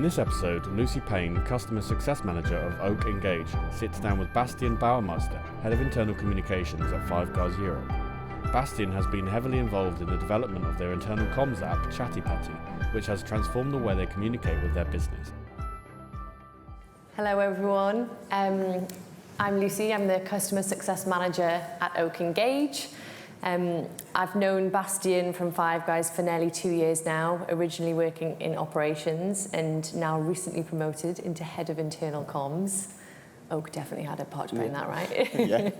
this episode, Lucy Payne, Customer Success Manager of Oak Engage, sits down with Bastian Bauermeister, Head of Internal Communications at Five Guys Europe. Bastian has been heavily involved in the development of their internal comms app, Chatty Patty, which has transformed the way they communicate with their business. Hello everyone, I'm Lucy, I'm the Customer Success Manager at Oak Engage. I've known Bastian from Five Guys for nearly 2 years now, originally working in operations and now recently promoted into Head of Internal Comms. Oak definitely had a part to play in that, right? Yeah.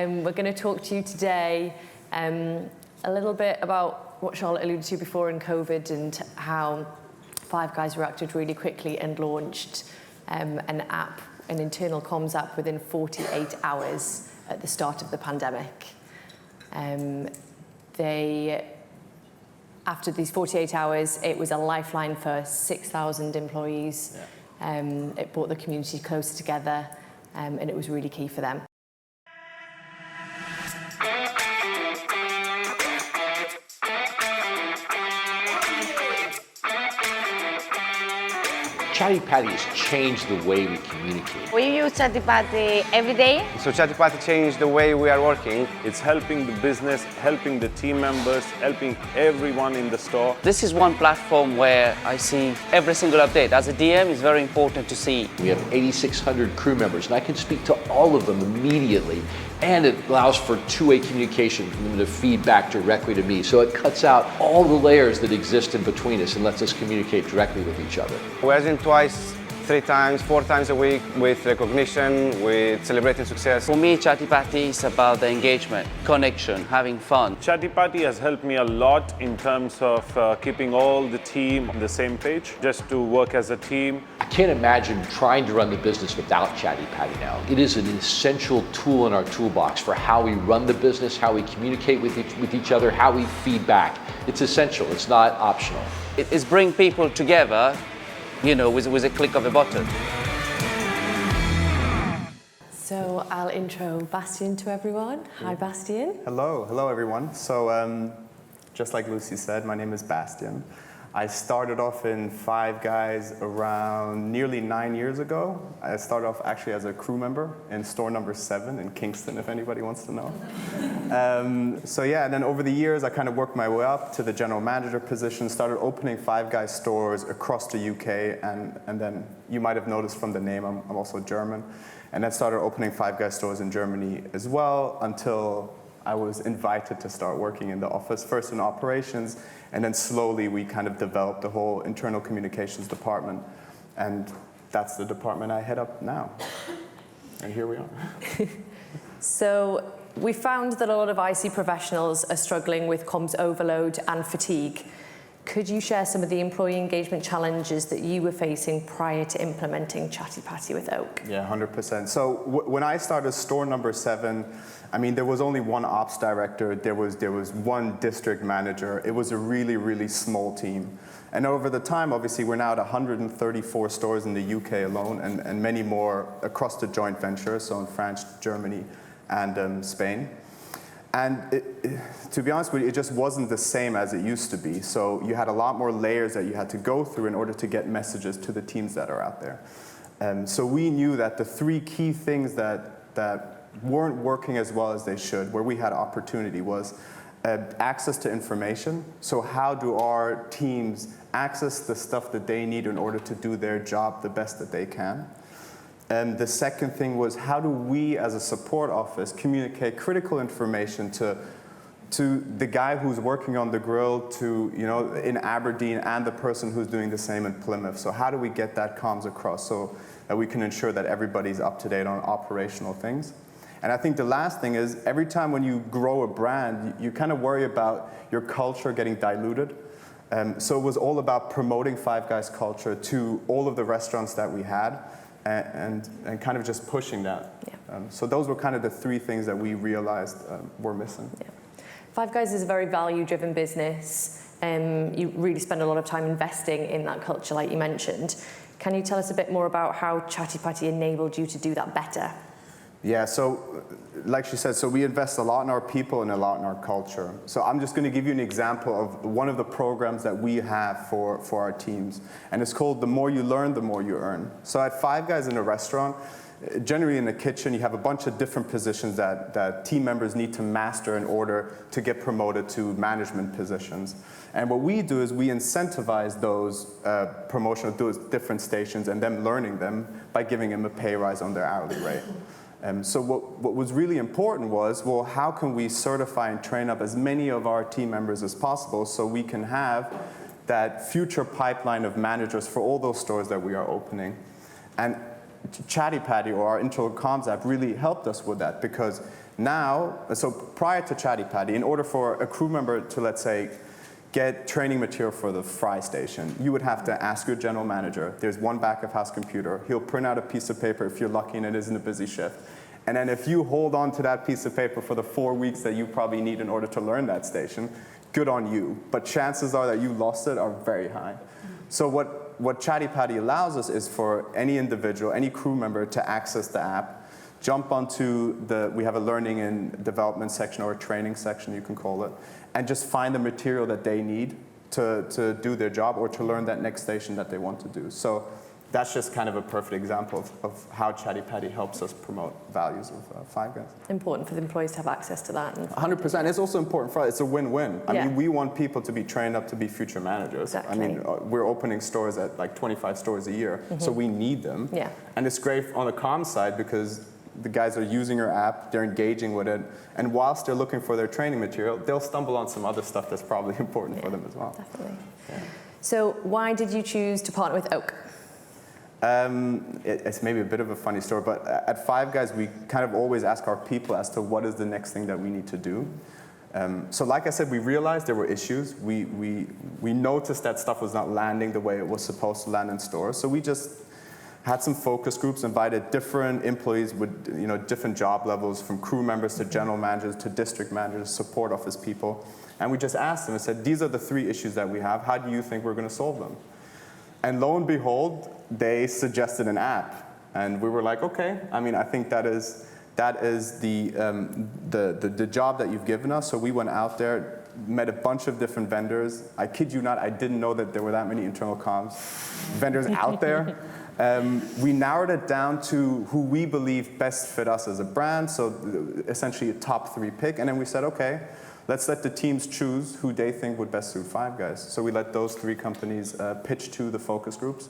We're going to talk to you today a little bit about what Charlotte alluded to before in COVID and how Five Guys reacted really quickly and launched an app, an internal comms app within 48 hours at the start of the pandemic. After these 48 hours, it was a lifeline for 6,000 employees. Yeah. It brought the community closer together, and it was really key for them. Chatty Patty has changed the way we communicate. We use Chatty Patty every day. So Chatty Patty changed the way we are working. It's helping the business, helping the team members, helping everyone in the store. This is one platform where I see every single update. As a DM, it's very important to see. We have 8,600 crew members, and I can speak to all of them immediately. And it allows for two-way communication for them to feed back directly to me. So it cuts out all the layers that exist in between us and lets us communicate directly with each other. We're in twice, 3 times, 4 times a week with recognition, with celebrating success. For me, Chatty Patty is about the engagement, connection, having fun. Chatty Patty has helped me a lot in terms of keeping all the team on the same page, just to work as a team. I can't imagine trying to run the business without Chatty Patty now. It is an essential tool in our toolbox for how we run the business, how we communicate with each other, how we feed back. It's essential, it's not optional. It is bring people together, you know, with a click of a button. So I'll intro Bastian to everyone. Hi, Bastian. Hello everyone. So just like Lucy said, my name is Bastian. I started off in Five Guys around nearly 9 years ago. I started off actually as a crew member in store number 7 in Kingston, if anybody wants to know. So yeah, and then over the years, I kind of worked my way up to the general manager position, started opening Five Guys stores across the UK, and then you might have noticed from the name, I'm also German, and then started opening Five Guys stores in Germany as well until I was invited to start working in the office, first in operations, and then slowly we kind of developed the whole internal communications department, and that's the department I head up now. And here we are. So we found that a lot of IC professionals are struggling with comms overload and fatigue. Could you share some of the employee engagement challenges that you were facing prior to implementing Chatty Patty with Oak? Yeah, 100%. So when I started store number 7, I mean, there was only one ops director, there was one district manager. It was a really, really small team. And over the time, obviously, we're now at 134 stores in the UK alone and many more across the joint venture, so in France, Germany, and Spain. And to be honest with you, it just wasn't the same as it used to be. So you had a lot more layers that you had to go through in order to get messages to the teams that are out there. So we knew that the 3 key things that weren't working as well as they should, where we had opportunity, was access to information. So how do our teams access the stuff that they need in order to do their job the best that they can? And the second thing was, how do we as a support office communicate critical information to the guy who's working on the grill, to, you know, in Aberdeen, and the person who's doing the same in Plymouth? So how do we get that comms across so that we can ensure that everybody's up to date on operational things? And I think the last thing is, every time when you grow a brand, you kind of worry about your culture getting diluted. So it was all about promoting Five Guys culture to all of the restaurants that we had, and kind of just pushing that. Yeah. So those were kind of the 3 things that we realized were missing. Yeah. Five Guys is a very value-driven business. You really spend a lot of time investing in that culture, like you mentioned. Can you tell us a bit more about how Chatty Patty enabled you to do that better? Yeah, so like she said, so we invest a lot in our people and a lot in our culture. So I'm just going to give you an example of one of the programs that we have for our teams. And it's called The More You Learn, The More You Earn. So at Five Guys in a restaurant, generally in the kitchen, you have a bunch of different positions that team members need to master in order to get promoted to management positions. And what we do is we incentivize those promotion of those different stations and them learning them by giving them a pay rise on their hourly rate. So what was really important was, well, how can we certify and train up as many of our team members as possible so we can have that future pipeline of managers for all those stores that we are opening. And Chatty Patty, or our internal comms app, really helped us with that, because now, so prior to Chatty Patty, in order for a crew member to, let's say, get training material for the fry station, you would have to ask your general manager. There's one back of house computer. He'll print out a piece of paper if you're lucky and it isn't a busy shift. And then if you hold on to that piece of paper for the 4 weeks that you probably need in order to learn that station, good on you. But chances are that you lost it are very high. So what Chatty Patty allows us is for any individual, any crew member to access the app, jump onto we have a learning and development section, or a training section, you can call it, and just find the material that they need to do their job or to learn that next station that they want to do. So that's just kind of a perfect example of how Chatty Patty helps us promote values of Five Guys. Important for the employees to have access to that. 100%. It's also important for us. It's a win-win. I Yeah. mean, we want people to be trained up to be future managers. Exactly. I mean, we're opening stores at like 25 stores a year, so we need them. Yeah. And it's great on the comms side because the guys are using our app, they're engaging with it, and whilst they're looking for their training material, they'll stumble on some other stuff that's probably important for them as well. Definitely. Yeah. So why did you choose to partner with Oak? It's maybe a bit of a funny story, but at Five Guys, we kind of always ask our people as to what is the next thing that we need to do. So like I said, we realized there were issues. We noticed that stuff was not landing the way it was supposed to land in stores. So we just had some focus groups, invited different employees with different job levels, from crew members to general managers to district managers, support office people. And we just asked them and said, these are the 3 issues that we have. How do you think we're going to solve them? And lo and behold, they suggested an app. And we were like, okay, I mean, I think that is the job that you've given us. So we went out there, met a bunch of different vendors. I kid you not, I didn't know that there were that many internal comms vendors out there. We narrowed it down to who we believe best fit us as a brand, so essentially a top 3 pick. And then we said, okay, let's let the teams choose who they think would best suit Five Guys. So we let those 3 companies pitch to the focus groups.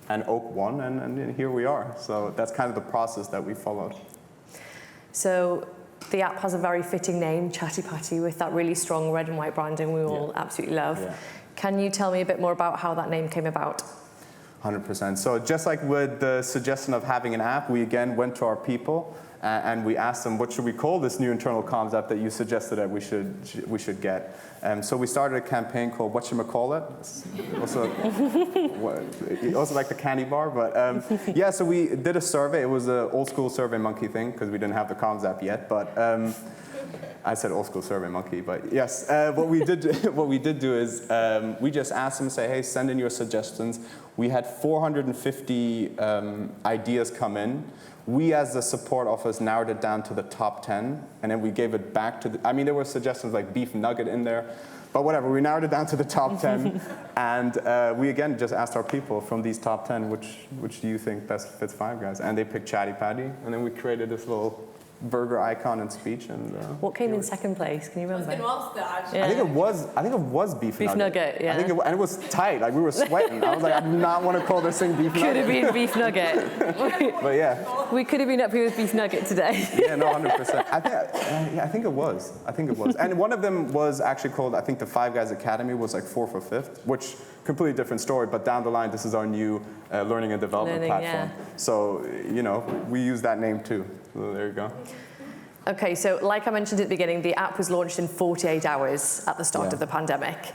And Oak won, and here we are. So that's kind of the process that we followed. So the app has a very fitting name, Chatty Patty, with that really strong red and white branding we all absolutely love. Yeah. Can you tell me a bit more about how that name came about? 100%. So just like with the suggestion of having an app, we again went to our people and we asked them, what should we call this new internal comms app that you suggested that we should get? So we started a campaign called Whatchamacallit. Also like the candy bar, but yeah, so we did a survey. It was an old school Survey Monkey thing because we didn't have the comms app yet, but I said old school Survey Monkey, but yes, what we did do is we just asked them to say, hey, send in your suggestions. We had 450 ideas come in. We, as the support office, narrowed it down to the top 10, and then we gave it back to I mean, there were suggestions like beef nugget in there, but whatever, we narrowed it down to the top 10, and we again just asked our people from these top 10, which do you think best fits Five Guys? And they picked Chatty Patty, and then we created this little burger icon and speech. And what came in second place? Can you remember? I think it was beef nugget. Yeah. And it was tight. Like we were sweating. I was like, I do not want to call this thing beef nugget. Could have been beef nugget. But yeah, we could have been up here with beef nugget today. Yeah, no, 100%. I think it was. And one of them was actually called, I think the Five Guys Academy was like 4th or 5th, which completely different story. But down the line, this is our new learning and development platform. Yeah. So we use that name too. So there you go. Okay, so like I mentioned at the beginning, the app was launched in 48 hours at the start of the pandemic.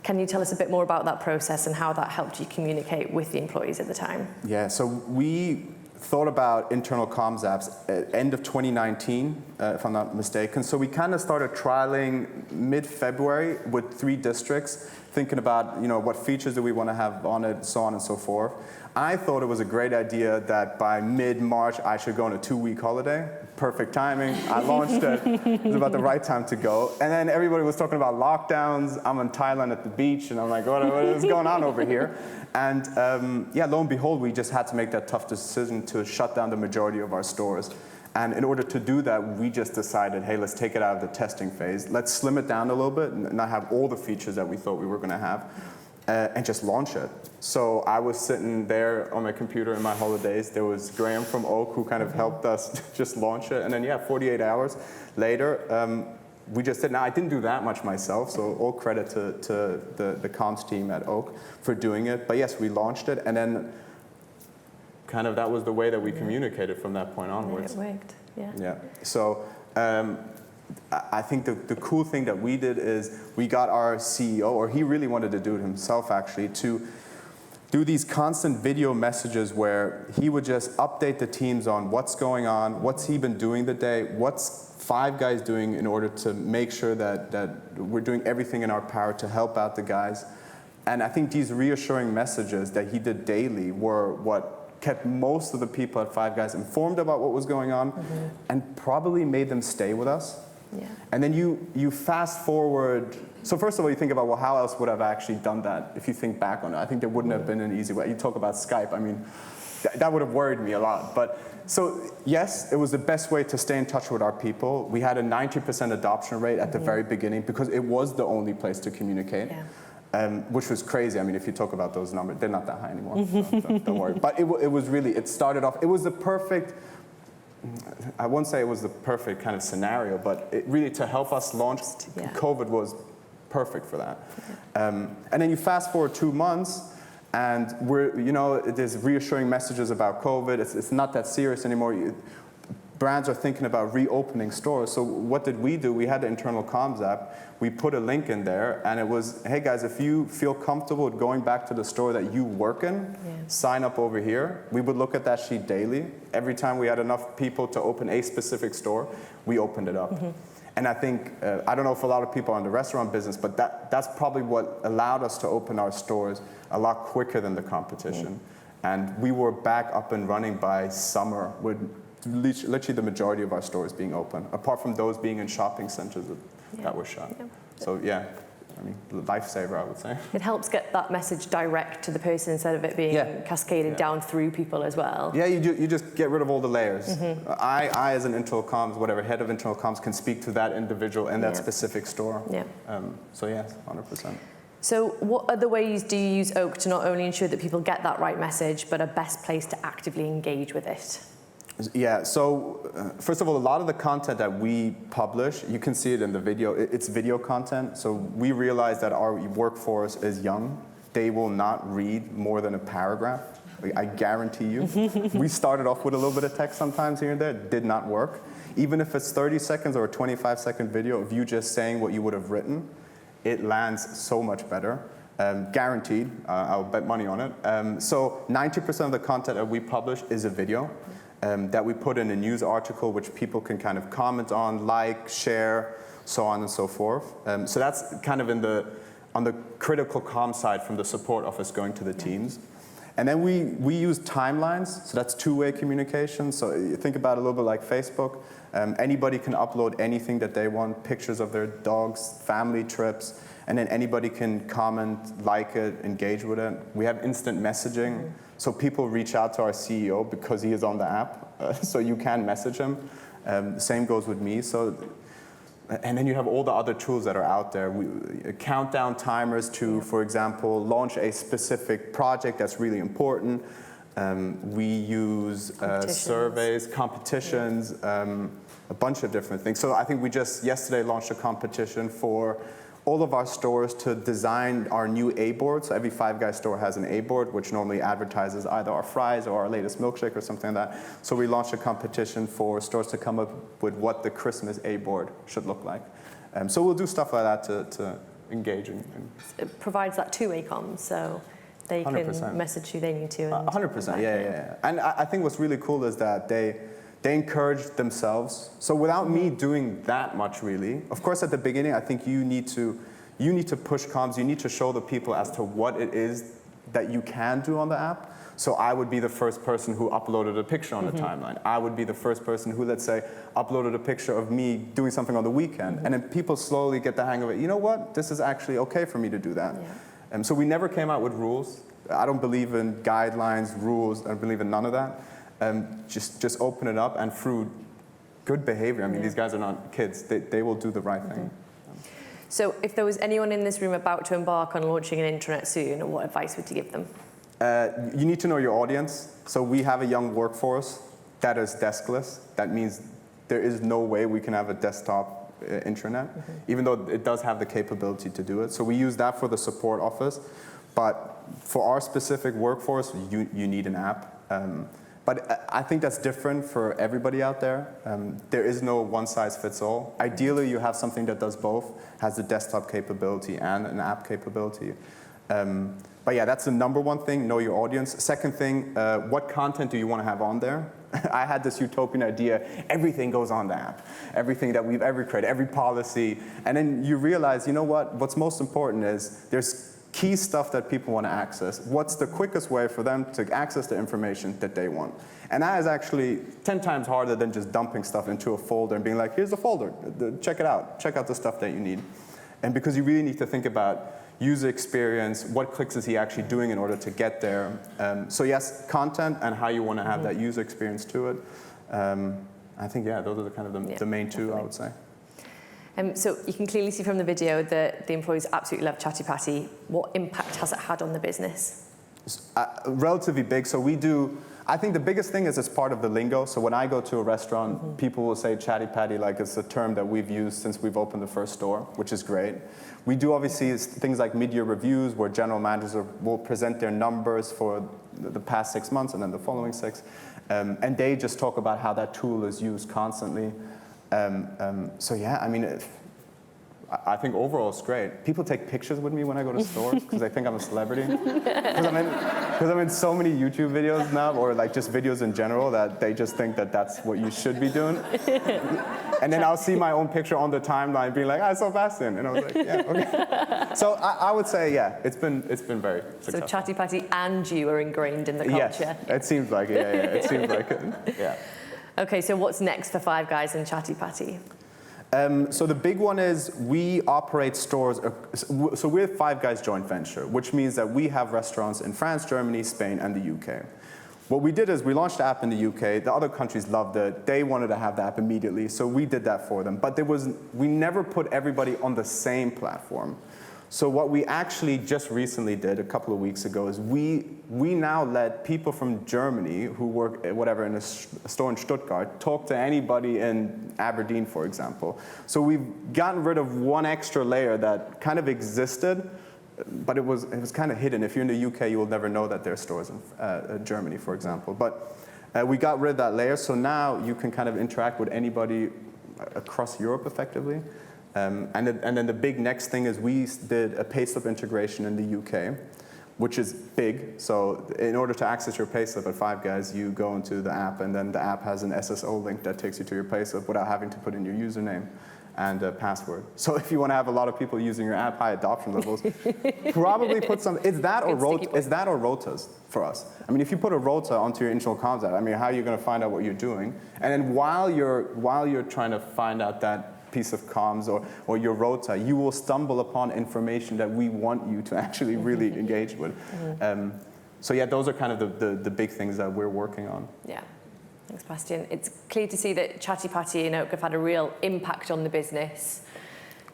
Can you tell us a bit more about that process and how that helped you communicate with the employees at the time? Yeah, so we thought about internal comms apps at end of 2019, if I'm not mistaken. So we kind of started trialing mid-February with 3 districts, thinking about, you know, what features do we want to have on it, so on and so forth. I thought it was a great idea that by mid-March I should go on a 2-week holiday. Perfect timing. I launched it. It was about the right time to go. And then everybody was talking about lockdowns. I'm in Thailand at the beach, and I'm like, what is going on over here? And yeah, lo and behold, we just had to make that tough decision to shut down the majority of our stores. And in order to do that, we just decided, hey, let's take it out of the testing phase. Let's slim it down a little bit and not have all the features that we thought we were going to have, and just launch it. So I was sitting there on my computer in my holidays. There was Graham from Oak who kind of helped us just launch it. And then, yeah, 48 hours later, we just did. Now, I didn't do that much myself, so all credit to the comms team at Oak for doing it. But yes, we launched it, and then kind of that was the way that we communicated from that point onwards. It worked, yeah. Yeah. So I think the cool thing that we did is we got our CEO, or he really wanted to do it himself actually, to do these constant video messages where he would just update the teams on what's going on, what's he been doing the day, what's Five Guys doing in order to make sure that we're doing everything in our power to help out the guys. And I think these reassuring messages that he did daily were what kept most of the people at Five Guys informed about what was going on, and probably made them stay with us. Yeah. And then you fast forward. So first of all, you think about, well, how else would I have actually done that if you think back on it? I think there wouldn't have been an easy way. You talk about Skype. I mean, that would have worried me a lot. But so yes, it was the best way to stay in touch with our people. We had a 90% adoption rate at the very beginning because it was the only place to communicate. Yeah. Which was crazy. I mean, if you talk about those numbers, they're not that high anymore, so don't worry. But it was really, it started off, it was the perfect, I won't say it was the perfect kind of scenario, but it really, to help us launch, COVID was perfect for that. And then you fast forward 2 months, and there's reassuring messages about COVID. It's not that serious anymore. Brands are thinking about reopening stores. So what did we do? We had the internal comms app. We put a link in there, and it was, hey guys, if you feel comfortable with going back to the store that you work in, sign up over here. We would look at that sheet daily. Every time we had enough people to open a specific store, we opened it up. And I think, I don't know if a lot of people are in the restaurant business, but that's probably what allowed us to open our stores a lot quicker than the competition. And we were back up and running by summer with literally the majority of our stores being open, apart from those being in shopping centers that were shut. So yeah, I mean, lifesaver, I would say. It helps get that message direct to the person instead of it being cascaded down through people as well. Yeah, you just get rid of all the layers. I as an internal comms, whatever, head of internal comms, can speak to that individual in that specific store. So yes, 100%. So what other ways do you use Oak to not only ensure that people get that right message, but a best place to actively engage with it? Yeah, so first of all, a lot of the content that we publish, you can see it in the video, it's video content. So we realize that our workforce is young. They will not read more than a paragraph. I guarantee you. We started off with a little bit of text sometimes here and there. It did not work. Even if it's 30 seconds or a 25-second video of you just saying what you would have written, it lands so much better. Guaranteed. I'll bet money on it. So 90% of the content that we publish is a video. That we put in a news article which people can kind of comment on, like, share, so on and so forth. So that's kind of on the critical comm side from the support office going to the teams. And then we use timelines, so that's two-way communication. So you think about it a little bit like Facebook. Anybody can upload anything that they want, pictures of their dogs, family trips, and then anybody can comment, like it, engage with it. We have instant messaging. So people reach out to our CEO because he is on the app, so you can message him. The same goes with me. And then you have all the other tools that are out there. Countdown timers to, for example, launch a specific project that's really important. We use surveys, competitions, a bunch of different things. So I think we just yesterday launched a competition for all of our stores to design our new A-board. So every Five Guys store has an A-board, which normally advertises either our fries or our latest milkshake or something like that. So we launched a competition for stores to come up with what the Christmas A-board should look like. So we'll do stuff like that to engage. It provides that two-way comms, so they 100%. Can message who they need to. 100%, yeah. And I think what's really cool is that they They encourage themselves. So without me doing that much really, of course at the beginning I think you need to push comms, you need to show the people as to what it is that you can do on the app. So I would be the first person who uploaded a picture on the timeline. I would be the first person who, let's say, uploaded a picture of me doing something on the weekend. And then people slowly get the hang of it. You know what? This is actually okay for me to do that. Yeah. So we never came out with rules. I don't believe in guidelines, rules. I don't believe in none of that. Just open it up, and through good behavior. I mean, these guys are not kids. They will do the right thing. So if there was anyone in this room about to embark on launching an intranet soon, what advice would you give them? You need to know your audience. So we have a young workforce that is deskless. That means there is no way we can have a desktop intranet, even though it does have the capability to do it. So we use that for the support office. But for our specific workforce, you need an app. But I think that's different for everybody out there. There is no one size fits all. Ideally, you have something that does both, has the desktop capability and an app capability. But yeah, that's the number one thing, know your audience. Second thing, what content do you want to have on there? I had this utopian idea, everything goes on the app. Everything that we've ever created, every policy. And then you realize, you know what, what's most important is there's key stuff that people want to access. What's the quickest way for them to access the information that they want? And that is actually 10 times harder than just dumping stuff into a folder and being like, here's a folder, check it out. Check out the stuff that you need. And because you really need to think about user experience, what clicks is he actually doing in order to get there. So yes, content and how you want to have that user experience to it. I think, yeah, those are the kind of the main two, I would say. So you can clearly see from the video that the employees absolutely love Chatty Patty. What impact has it had on the business? Relatively big. So we do, I think the biggest thing is it's part of the lingo. So when I go to a restaurant, people will say Chatty Patty like it's a term that we've used since we've opened the first store, which is great. We do obviously things like mid-year reviews where general managers will present their numbers for the past 6 months and then the following 6. And they just talk about how that tool is used constantly. So yeah, I mean, I think overall it's great. People take pictures with me when I go to stores because they think I'm a celebrity. Because I'm in so many YouTube videos now, or like just videos in general, that they just think that that's what you should be doing. And then I'll see my own picture on the timeline being like, I saw Bastian. And I was like, yeah, okay. So I would say, yeah, it's been very successful. So Chatty Patty and you are ingrained in the culture. Yes, it seems like it, yeah, it seems like it, yeah. Okay, so what's next for Five Guys and Chatty Patty? So the big one is we operate stores, so we're Five Guys joint venture, which means that we have restaurants in France, Germany, Spain, and the UK. What we did is we launched the app in the UK, the other countries loved it, they wanted to have the app immediately, so we did that for them. But we never put everybody on the same platform. So what we actually just recently did a couple of weeks ago is we now let people from Germany who work whatever in a store in Stuttgart talk to anybody in Aberdeen, for example. So we've gotten rid of one extra layer that kind of existed, but it was kind of hidden. If you're in the UK, you will never know that there are stores in Germany, for example. But we got rid of that layer, so now you can kind of interact with anybody across Europe effectively. And then the big next thing is we did a payslip integration in the UK, which is big. So in order to access your payslip at Five Guys, you go into the app, and then the app has an SSO link that takes you to your payslip without having to put in your username and a password. So if you want to have a lot of people using your app, high adoption levels, probably put some, is that or rotas for us? I mean, if you put a rota onto your internal comms app, I mean, how are you going to find out what you're doing? And then while you're trying to find out that piece of comms or your rota, you will stumble upon information that we want you to actually really engage with. So yeah, those are kind of the big things that we're working on. Yeah, thanks Bastian. It's clear to see that Chatty Patty and Oak have had a real impact on the business.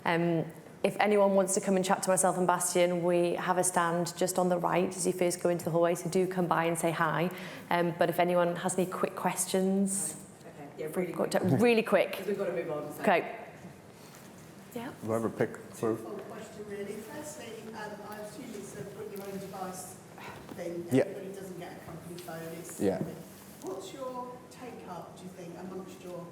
If anyone wants to come and chat to myself and Bastian, we have a stand just on the right as you first go into the hallway, so do come by and say hi. But if anyone has any quick questions, yeah, really quick. Really quick. Because we've got to move on. So. Okay. Yeah. Whoever pick through. Question really. Firstly, I assume it's a put your own device thing. Yeah. Everybody doesn't get a company phone. It's What's your take-up, do you think, amongst your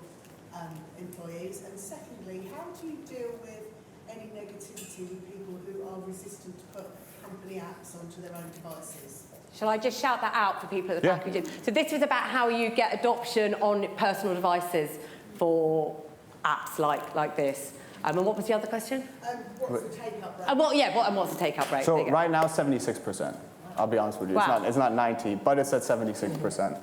employees? And secondly, how do you deal with any negativity with people who are resistant to put company apps onto their own devices? Shall I just shout that out for people at the back? So this was about how you get adoption on personal devices for apps like this. And what was the other question? What's the take-up rate? And what's the take-up rate? So right now, 76%. I'll be honest with you. Wow. It's not 90, but it's at 76%.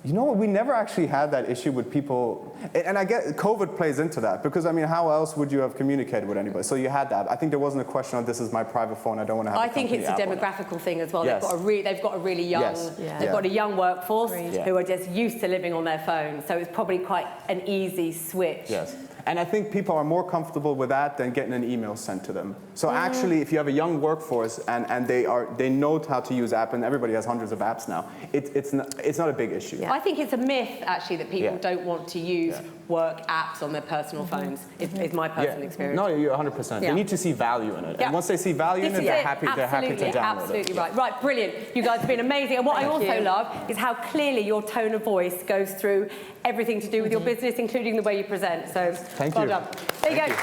You know what? We never actually had that issue with people, and I get COVID plays into that because I mean, how else would you have communicated with anybody? So you had that. I think there wasn't a question of this is my private phone. I don't want to have. I think it's a demographical thing as well. Yes. They've got a really young, they've got a young workforce who are just used to living on their phone. So it's probably quite an easy switch. Yes. And I think people are more comfortable with that than getting an email sent to them. So actually, if you have a young workforce and they know how to use app, and everybody has hundreds of apps now, it's not a big issue. I think it's a myth actually that people don't want to use work apps on their personal phones. Is my personal experience. No, you're 100%. They need to see value in it, and once they see value in it, they're happy to download it. Absolutely right. Right, brilliant. You guys have been amazing. And what I also love is how clearly your tone of voice goes through everything to do with your business, including the way you present. So Thank well you. done. There you go.